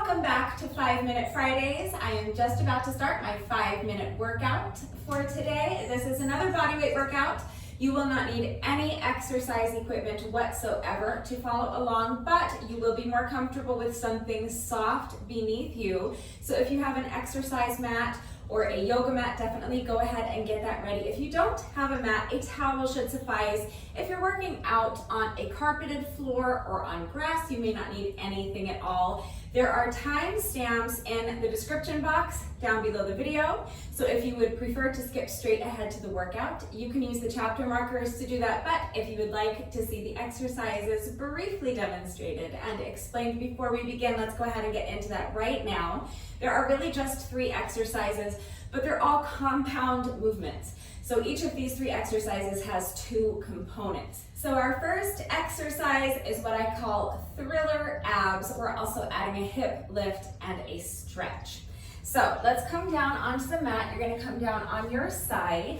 welcome back to 5-Minute Fridays. I am just about to start my 5-minute workout for today. This is another bodyweight workout. You will not need any exercise equipment whatsoever to follow along, but you will be more comfortable with something soft beneath you. So if you have an exercise mat or a yoga mat, definitely go ahead and get that ready. If you don't have a mat, a towel should suffice. If you're working out on a carpeted floor or on grass, you may not need anything at all. There are timestamps in the description box down below the video. So if you would prefer to skip straight ahead to the workout, you can use the chapter markers to do that. But if you would like to see the exercises briefly demonstrated and explained before we begin, let's go ahead and get into that right now. There are really just 3 exercises, but they're all compound movements. So each of these 3 exercises has 2 components. So our first exercise is what I call thriller abs. We're also adding a hip lift and a stretch. So let's come down onto the mat. You're going to come down on your side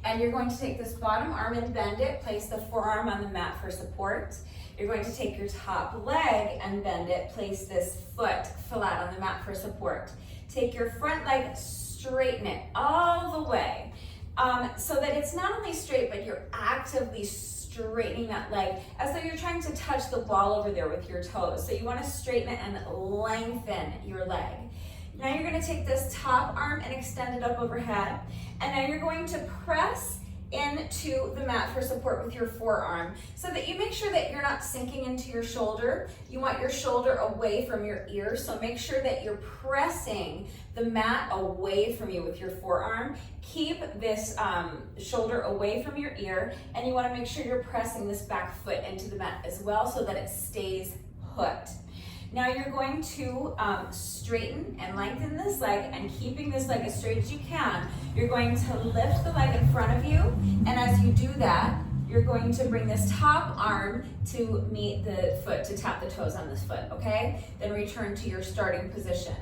and you're going to take this bottom arm and bend it. Place the forearm on the mat for support. You're going to take your top leg and bend it. Place this foot flat on the mat for support. Take your front leg, straighten it all the way. So that it's not only straight, but you're actively straightening that leg as though you're trying to touch the wall over there with your toes. So you want to straighten it and lengthen your leg. Now you're going to take this top arm and extend it up overhead. And now you're going to press into the mat for support with your forearm so that you make sure that you're not sinking into your shoulder. You want your shoulder away from your ear, so make sure that you're pressing the mat away from you with your forearm. Keep this shoulder away from your ear, and you want to make sure you're pressing this back foot into the mat as well so that it stays put. Now you're going to straighten and lengthen this leg, and keeping this leg as straight as you can, you're going to lift the leg in front of you, and as you do that, you're going to bring this top arm to meet the foot, to tap the toes on this foot, okay? Then return to your starting position.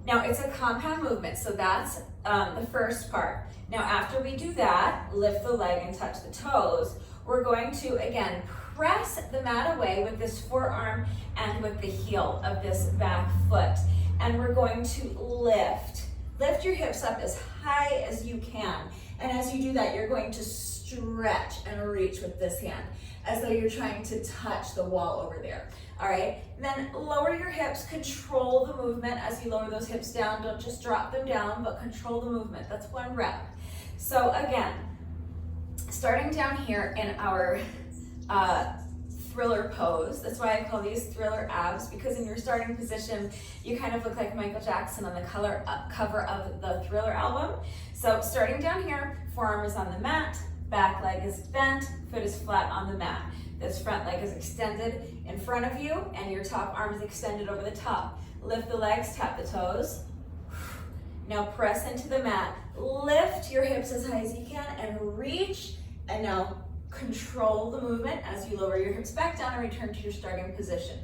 Now it's a compound movement, so that's the first part. Now after we do that, lift the leg and touch the toes, we're going to, again, press the mat away with this forearm and with the heel of this back foot. And we're going to lift. Lift your hips up as high as you can. And as you do that, you're going to stretch and reach with this hand as though you're trying to touch the wall over there. All right, then lower your hips, control the movement as you lower those hips down. Don't just drop them down, but control the movement. That's 1 rep. So again, starting down here in our thriller pose. That's why I call these thriller abs, because in your starting position, you kind of look like Michael Jackson on the cover of the Thriller album. So starting down here, forearm is on the mat, back leg is bent, foot is flat on the mat. This front leg is extended in front of you, and your top arm is extended over the top. Lift the legs, tap the toes. Now press into the mat. Lift your hips as high as you can and reach, and now control the movement as you lower your hips back down and return to your starting position.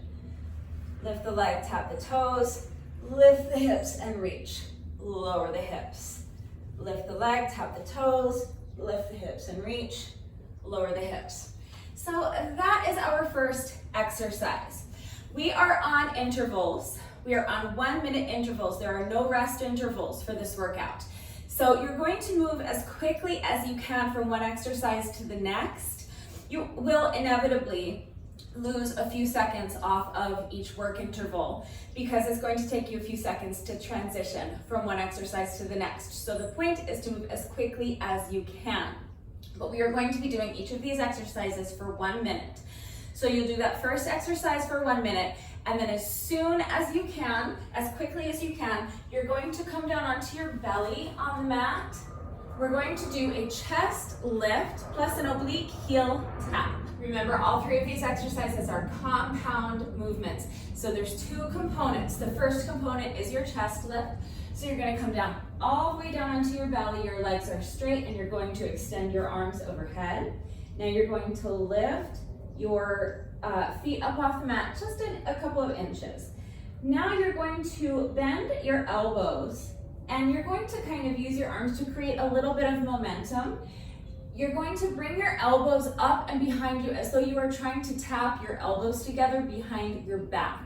Lift the leg, tap the toes, lift the hips and reach. Lower the hips. Lift the leg, tap the toes, lift the hips and reach. Lower the hips. So that is our first exercise. We are on intervals. We are on 1-minute intervals. There are no rest intervals for this workout. So you're going to move as quickly as you can from one exercise to the next. You will inevitably lose a few seconds off of each work interval because it's going to take you a few seconds to transition from one exercise to the next. So the point is to move as quickly as you can. But we are going to be doing each of these exercises for 1 minute. So you'll do that first exercise for 1 minute, and then as soon as you can, as quickly as you can, you're going to come down onto your belly on the mat. We're going to do a chest lift plus an oblique heel tap. Remember, all 3 of these exercises are compound movements. So there's 2 components. The first component is your chest lift. So you're going to come down all the way down onto your belly. Your legs are straight and you're going to extend your arms overhead. Now you're going to lift your feet up off the mat just a couple of inches. Now you're going to bend your elbows and you're going to kind of use your arms to create a little bit of momentum. You're going to bring your elbows up and behind you as though you are trying to tap your elbows together behind your back.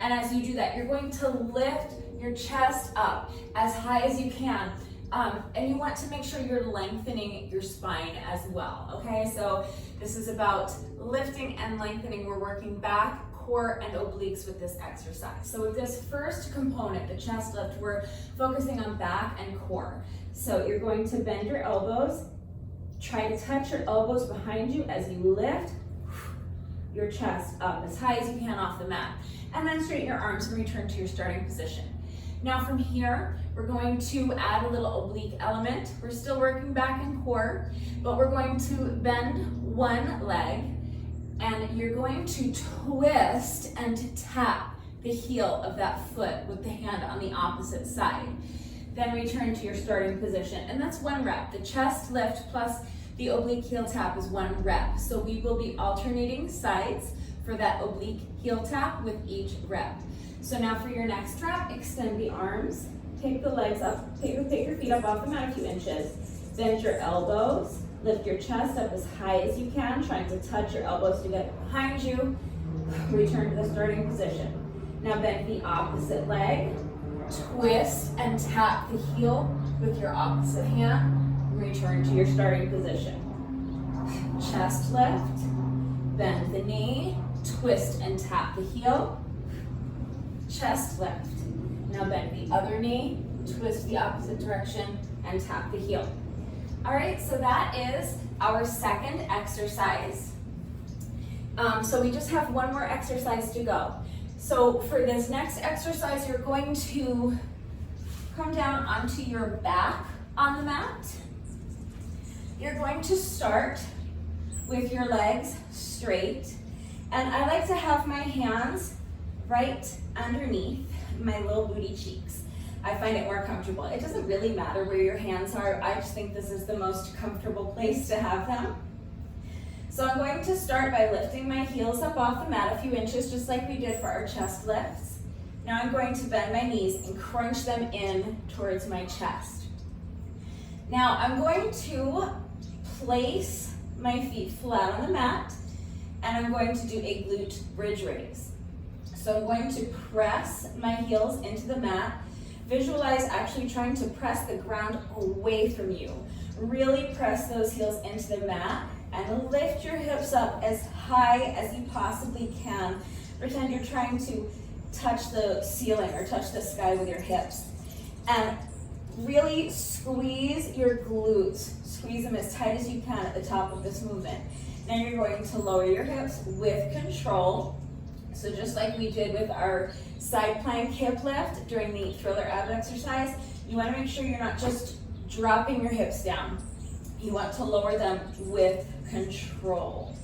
And as you do that, you're going to lift your chest up as high as you can. And you want to make sure you're lengthening your spine as well, okay? So this is about lifting and lengthening. We're working back, core, and obliques with this exercise. So with this first component, the chest lift, we're focusing on back and core. So you're going to bend your elbows, try to touch your elbows behind you as you lift your chest up as high as you can off the mat. And then straighten your arms and return to your starting position. Now from here, we're going to add a little oblique element. We're still working back and core, but we're going to bend one leg and you're going to twist and tap the heel of that foot with the hand on the opposite side. Then return to your starting position, and that's one rep. The chest lift plus the oblique heel tap is one rep. So we will be alternating sides for that oblique heel tap with each rep. So now for your next rep, extend the arms, take the legs up, take your feet up off the mat a few inches, bend your elbows, lift your chest up as high as you can, trying to touch your elbows to get behind you, return to the starting position. Now bend the opposite leg, twist and tap the heel with your opposite hand, return to your starting position. Chest lift, bend the knee, twist and tap the heel, chest lift. Now bend the other knee, twist the opposite direction, and tap the heel. All right, so that is our second exercise. So we just have one more exercise to go. So for this next exercise, you're going to come down onto your back on the mat. You're going to start with your legs straight. And I like to have my hands right underneath my little booty cheeks. I find it more comfortable. It doesn't really matter where your hands are. I just think this is the most comfortable place to have them. So I'm going to start by lifting my heels up off the mat a few inches, just like we did for our chest lifts. Now I'm going to bend my knees and crunch them in towards my chest. Now I'm going to place my feet flat on the mat, and I'm going to do a glute bridge raise. So I'm going to press my heels into the mat. Visualize actually trying to press the ground away from you. Really press those heels into the mat and lift your hips up as high as you possibly can. Pretend you're trying to touch the ceiling or touch the sky with your hips. And really squeeze your glutes. Squeeze them as tight as you can at the top of this movement. Now you're going to lower your hips with control. So just like we did with our side plank hip lift during the thriller ab exercise, you want to make sure you're not just dropping your hips down. You want to lower them with control.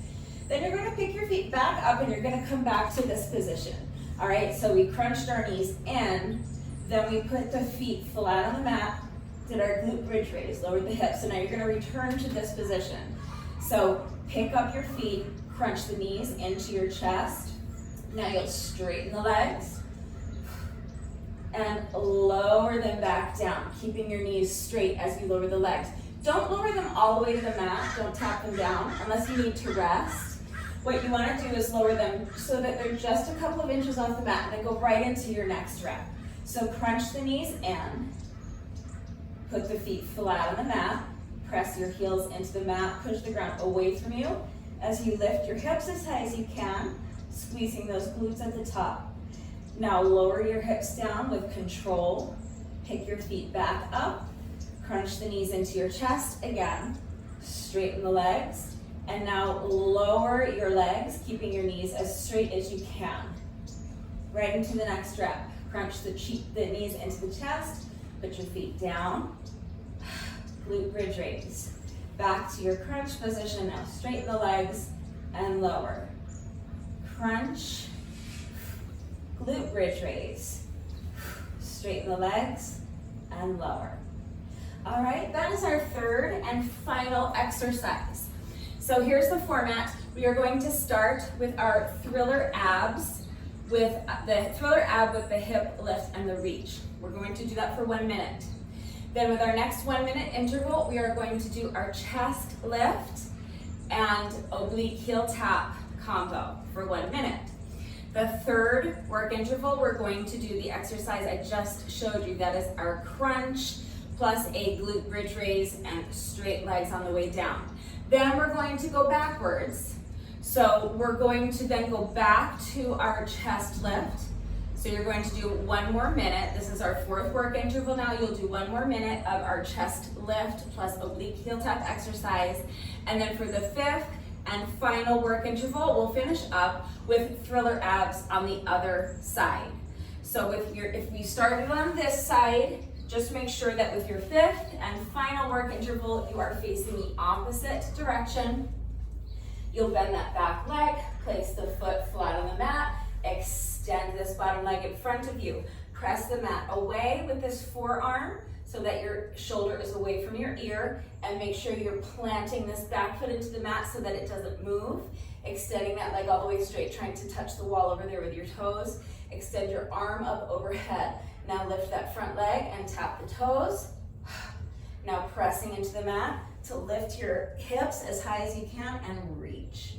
Then you're going to pick your feet back up and you're going to come back to this position. All right, so we crunched our knees in, then we put the feet flat on the mat, did our glute bridge raise, lowered the hips, so now you're going to return to this position. So pick up your feet, crunch the knees into your chest. Now you'll straighten the legs and lower them back down, keeping your knees straight as you lower the legs. Don't lower them all the way to the mat, don't tap them down unless you need to rest. What you want to do is lower them so that they're just a couple of inches off the mat and then go right into your next rep. So crunch the knees in, put the feet flat on the mat, press your heels into the mat, push the ground away from you as you lift your hips as high as you can, squeezing those glutes at the top. Now lower your hips down with control, pick your feet back up, crunch the knees into your chest again, straighten the legs, and now lower your legs, keeping your knees as straight as you can. Right into the next rep. Crunch the knees into the chest, put your feet down, glute bridge raise. Back to your crunch position, now straighten the legs and lower. Crunch, glute bridge raise. Straighten the legs and lower. All right, that is our third and final exercise. So here's the format. We are going to start with our thriller abs, with the thriller ab with the hip lift and the reach. We're going to do that for 1 minute. Then with our next 1 minute interval, we are going to do our chest lift and oblique heel tap combo for 1 minute. The third work interval, we're going to do the exercise I just showed you. That is our crunch plus a glute bridge raise and straight legs on the way down. Then we're going to go backwards. So we're going to then go back to our chest lift. So you're going to do 1 more minute. This is our fourth work interval now. You'll do 1 more minute of our chest lift plus oblique heel tap exercise. And then for the fifth and final work interval, we'll finish up with thriller abs on the other side. So if we started on this side, just make sure that with your fifth and final work interval, you are facing the opposite direction. You'll bend that back leg, place the foot flat on the mat, extend this bottom leg in front of you. Press the mat away with this forearm so that your shoulder is away from your ear, and make sure you're planting this back foot into the mat so that it doesn't move. Extending that leg all the way straight, trying to touch the wall over there with your toes. Extend your arm up overhead. Now lift that front leg and tap the toes. Now pressing into the mat to lift your hips as high as you can and reach.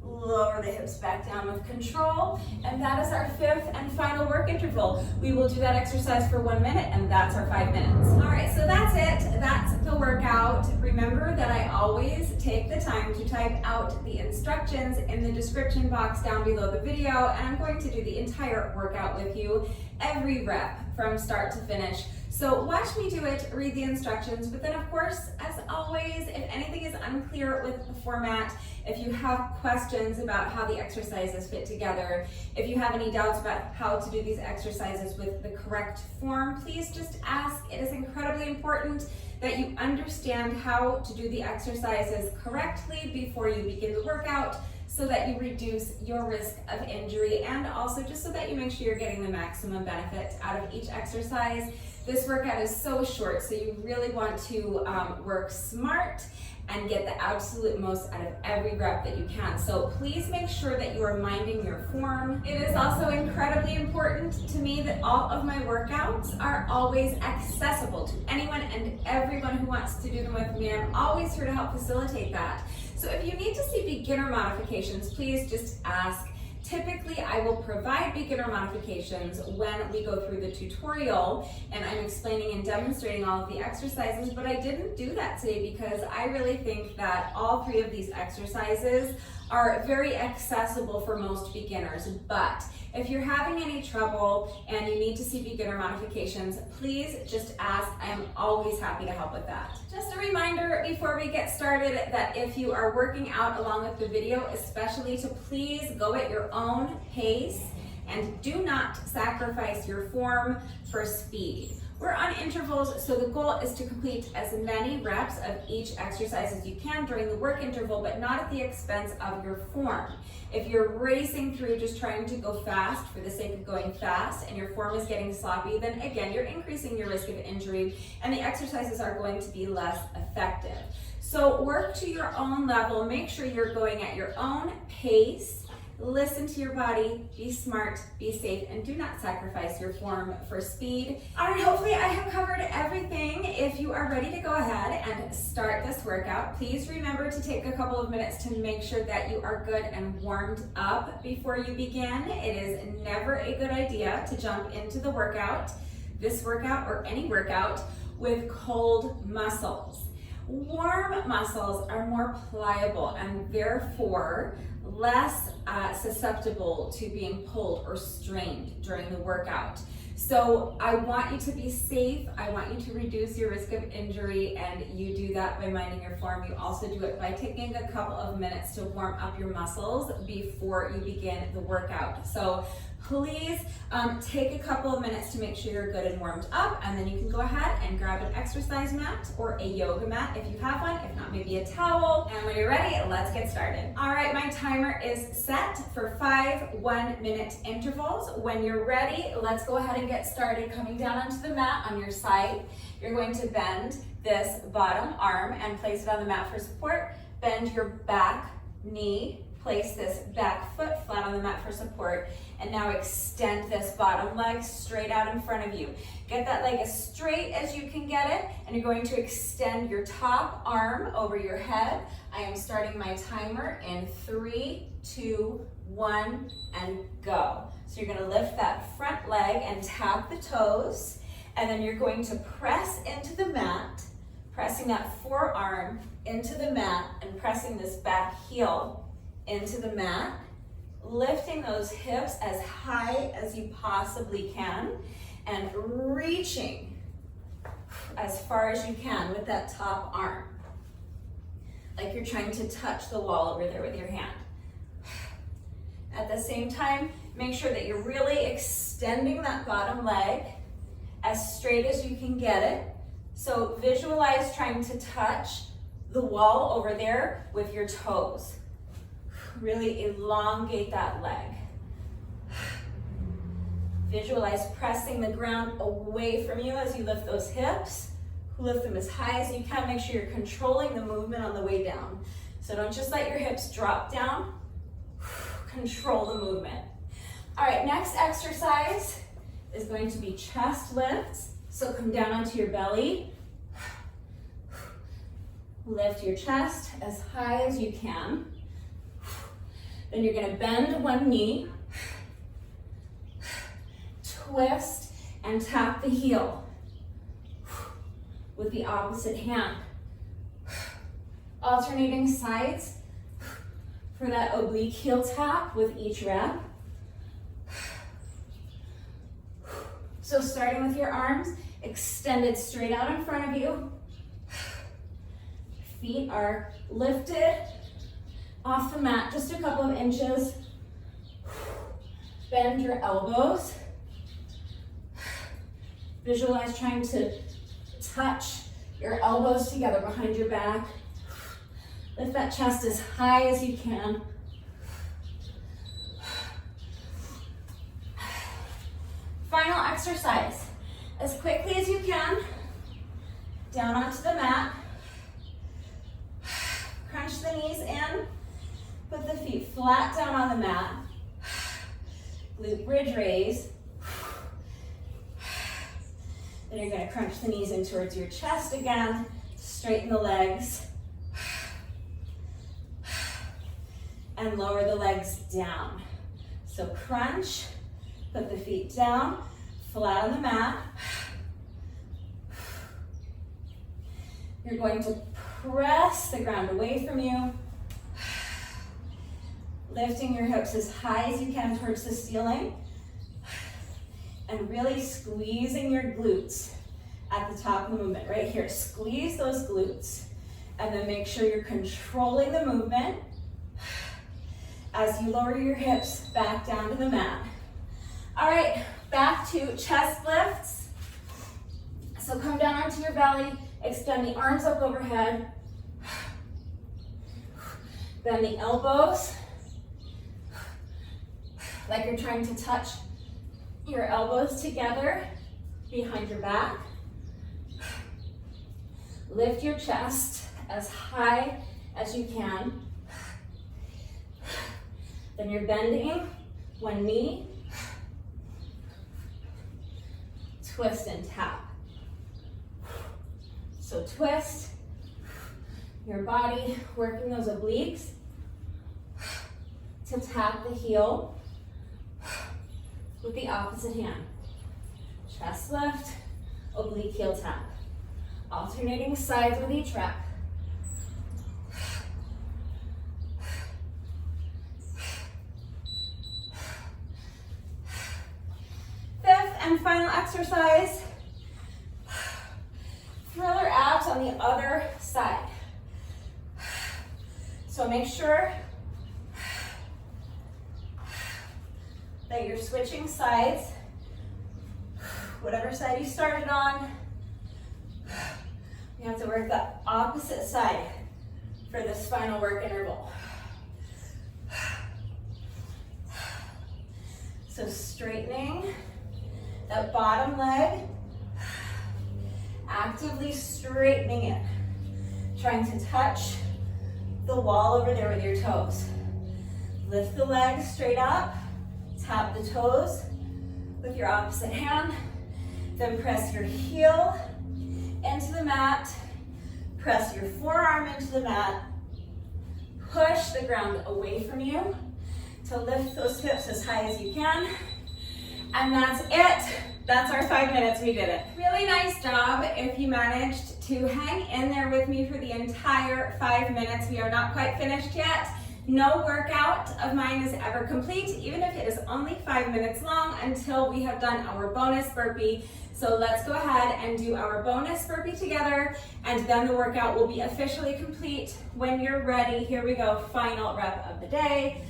Lower the hips back down with control, and that is our fifth and final work interval. We will do that exercise for 1 minute, and that's our 5 minutes. All right, so that's it. That's the workout. Remember that I always take the time to type out the instructions in the description box down below the video, and I'm going to do the entire workout with you, every rep from start to finish. So watch me do it, read the instructions, but then of course, as always, if anything is unclear with the format, if you have questions about how the exercises fit together, if you have any doubts about how to do these exercises with the correct form, please just ask. It is incredibly important that you understand how to do the exercises correctly before you begin the workout, so that you reduce your risk of injury, and also just so that you make sure you're getting the maximum benefit out of each exercise. This workout is so short, so you really want to work smart and get the absolute most out of every rep that you can. So please make sure that you are minding your form. It is also incredibly important to me that all of my workouts are always accessible to anyone and everyone who wants to do them with me. I'm always here to help facilitate that. So if you need to see beginner modifications, please just ask. Typically, I will provide beginner modifications when we go through the tutorial and I'm explaining and demonstrating all of the exercises, but I didn't do that today because I really think that all 3 of these exercises are very accessible for most beginners. But if you're having any trouble and you need to see beginner modifications, please just ask. I am always happy to help with that. Just a reminder before we get started that if you are working out along with the video, especially to please go at your own pace and do not sacrifice your form for speed. We're on intervals, so the goal is to complete as many reps of each exercise as you can during the work interval, but not at the expense of your form. If you're racing through just trying to go fast for the sake of going fast and your form is getting sloppy, then again, you're increasing your risk of injury and the exercises are going to be less effective. So work to your own level, make sure you're going at your own pace. Listen to your body, be smart, be safe, and do not sacrifice your form for speed. All right, hopefully I have covered everything. If you are ready to go ahead and start this workout, please remember to take a couple of minutes to make sure that you are good and warmed up before you begin. It is never a good idea to jump into the workout, this workout or any workout, with cold muscles. Warm muscles are more pliable and therefore less susceptible to being pulled or strained during the workout. So I want you to be safe. I want you to reduce your risk of injury, and you do that by minding your form. You also do it by taking a couple of minutes to warm up your muscles before you begin the workout. So please take a couple of minutes to make sure you're good and warmed up, and then you can go ahead and grab an exercise mat or a yoga mat if you have one, if not maybe a towel. And when you're ready, let's get started. All right, my timer is set for 5 1-minute intervals. When you're ready, let's go ahead and get started. Coming down onto the mat on your side, you're going to bend this bottom arm and place it on the mat for support. Bend your back knee, place this back foot flat on the mat for support, and now extend this bottom leg straight out in front of you. Get that leg as straight as you can get it, and you're going to extend your top arm over your head. I am starting my timer in 3, 2, 1, and go. So you're gonna lift that front leg and tap the toes, and then you're going to press into the mat, pressing that forearm into the mat and pressing this back heel into the mat, lifting those hips as high as you possibly can and reaching as far as you can with that top arm, like you're trying to touch the wall over there with your hand. At the same time, make sure that you're really extending that bottom leg as straight as you can get it. So visualize trying to touch the wall over there with your toes. Really elongate that leg. Visualize pressing the ground away from you as you lift those hips. Lift them as high as you can. Make sure you're controlling the movement on the way down. So don't just let your hips drop down. Control the movement. All right, next exercise is going to be chest lifts. So come down onto your belly. Lift your chest as high as you can. Then you're gonna bend one knee, twist, and tap the heel with the opposite hand. Alternating sides for that oblique heel tap with each rep. So starting with your arms extended straight out in front of you. Feet are lifted off the mat just a couple of inches. Bend your elbows. Visualize trying to touch your elbows together behind your back. Lift that chest as high as you can. Final exercise. As quickly as you can, down onto the mat. Crunch the knees in. Put the feet flat down on the mat. Glute bridge raise. Then you're gonna crunch the knees in towards your chest again. Straighten the legs. And lower the legs down. So crunch, put the feet down, flat on the mat. You're going to press the ground away from you. Lifting your hips as high as you can towards the ceiling. And really squeezing your glutes at the top of the movement. Right here, squeeze those glutes. And then make sure you're controlling the movement as you lower your hips back down to the mat. All right, back to chest lifts. So come down onto your belly, extend the arms up overhead. Bend the elbows like you're trying to touch your elbows together behind your back. Lift your chest as high as you can. Then you're bending one knee, twist and tap. So twist your body, working those obliques to tap the heel with the opposite hand. Chest lift, oblique heel tap. Alternating sides with each rep. Fifth and final exercise, thriller abs on the other side. So make sure that you're switching sides. Whatever side you started on, you have to work the opposite side for this final work interval. So straightening that bottom leg, actively straightening it, trying to touch the wall over there with your toes. Lift the legs straight up, tap the toes with your opposite hand, then press your heel into the mat, press your forearm into the mat, push the ground away from you, to lift those hips as high as you can. And that's it. That's our 5 minutes, we did it. Really nice job if you managed to hang in there with me for the entire 5 minutes. We are not quite finished yet. No workout of mine is ever complete, even if it is only 5 minutes long, until we have done our bonus burpee. So let's go ahead and do our bonus burpee together, and then the workout will be officially complete when you're ready. Here we go, final rep of the day.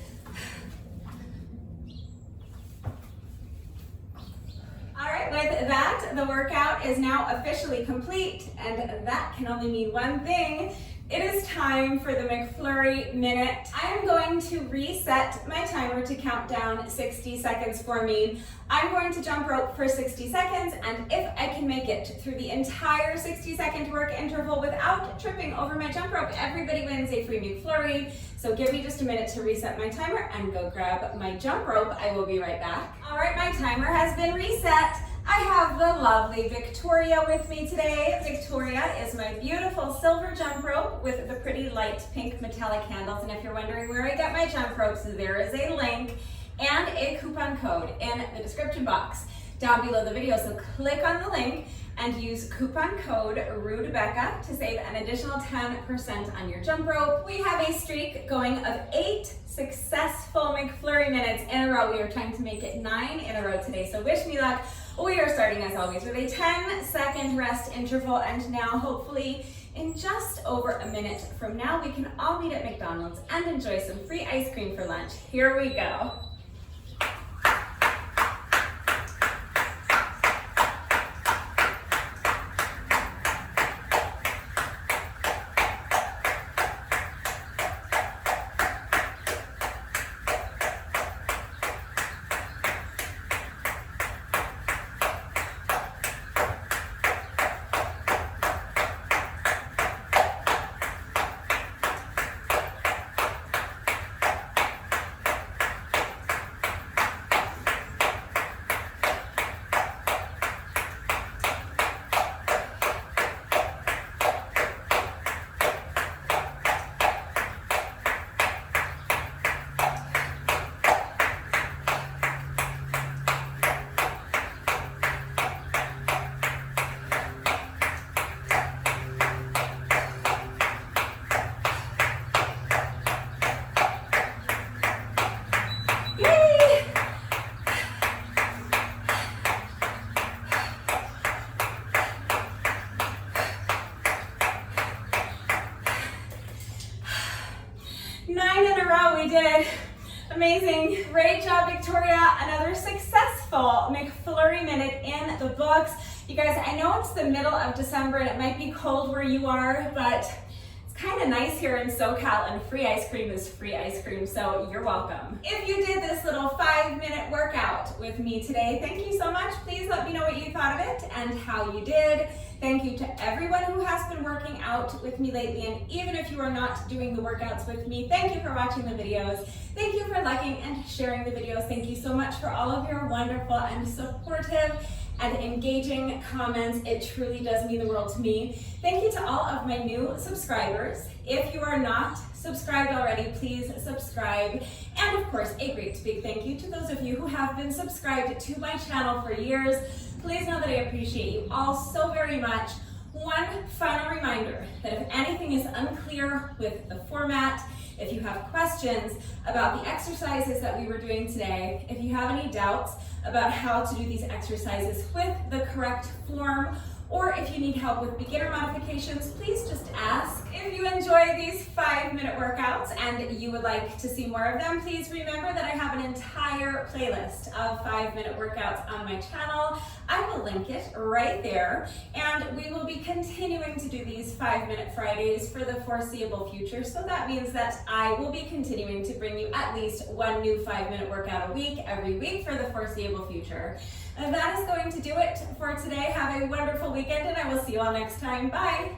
All right, with that, the workout is now officially complete, and that can only mean one thing. It is time for the McFlurry Minute. I am going to reset my timer to count down 60 seconds for me. I'm going to jump rope for 60 seconds, and if I can make it through the entire 60-second work interval without tripping over my jump rope, everybody wins a free McFlurry. So give me just a minute to reset my timer and go grab my jump rope. I will be right back. All right, my timer has been reset. I have the lovely Victoria with me today. Victoria is my beautiful silver jump rope with the pretty light pink metallic handles. And if you're wondering where I got my jump ropes, there is a link and a coupon code in the description box down below the video. So click on the link and use coupon code RUDEBECCA to save an additional 10% on your jump rope. We have a streak going of 8 successful McFlurry Minutes in a row. We are trying to make it 9 in a row today, so wish me luck. We are starting, as always, with a 10-second rest interval, and now hopefully in just over a minute from now, we can all meet at McDonald's and enjoy some free ice cream for lunch. Here we go. We did. Amazing. Great job, Victoria. Another successful McFlurry Minute in the books. You guys, I know it's the middle of December and it might be cold where you are, but it's kind of nice here in SoCal, and free ice cream is free ice cream, so you're welcome. If you did this little 5-minute workout with me today, thank you so much. Please let me know what you thought of it and how you did. Thank you to everyone who has been working out with me lately, and even if you are not doing the workouts with me, thank you for watching the videos. Thank you for liking and sharing the videos. Thank you so much for all of your wonderful and supportive and engaging comments. It truly does mean the world to me. Thank you to all of my new subscribers. If you are not subscribed already, please subscribe. And of course, a great big thank you to those of you who have been subscribed to my channel for years. Please know that I appreciate you all so very much. One final reminder that if anything is unclear with the format, if you have questions about the exercises that we were doing today, if you have any doubts about how to do these exercises with the correct form, or if you need help with beginner modifications, please just ask. If you enjoy these 5-minute workouts and you would like to see more of them, please remember that I have an entire playlist of 5-minute workouts on my channel. I will link it right there, and we will be continuing to do these 5-minute Fridays for the foreseeable future. So that means that I will be continuing to bring you at least one new 5-minute workout a week, every week for the foreseeable future. And that is going to do it for today. Have a wonderful weekend, and I will see you all next time. Bye.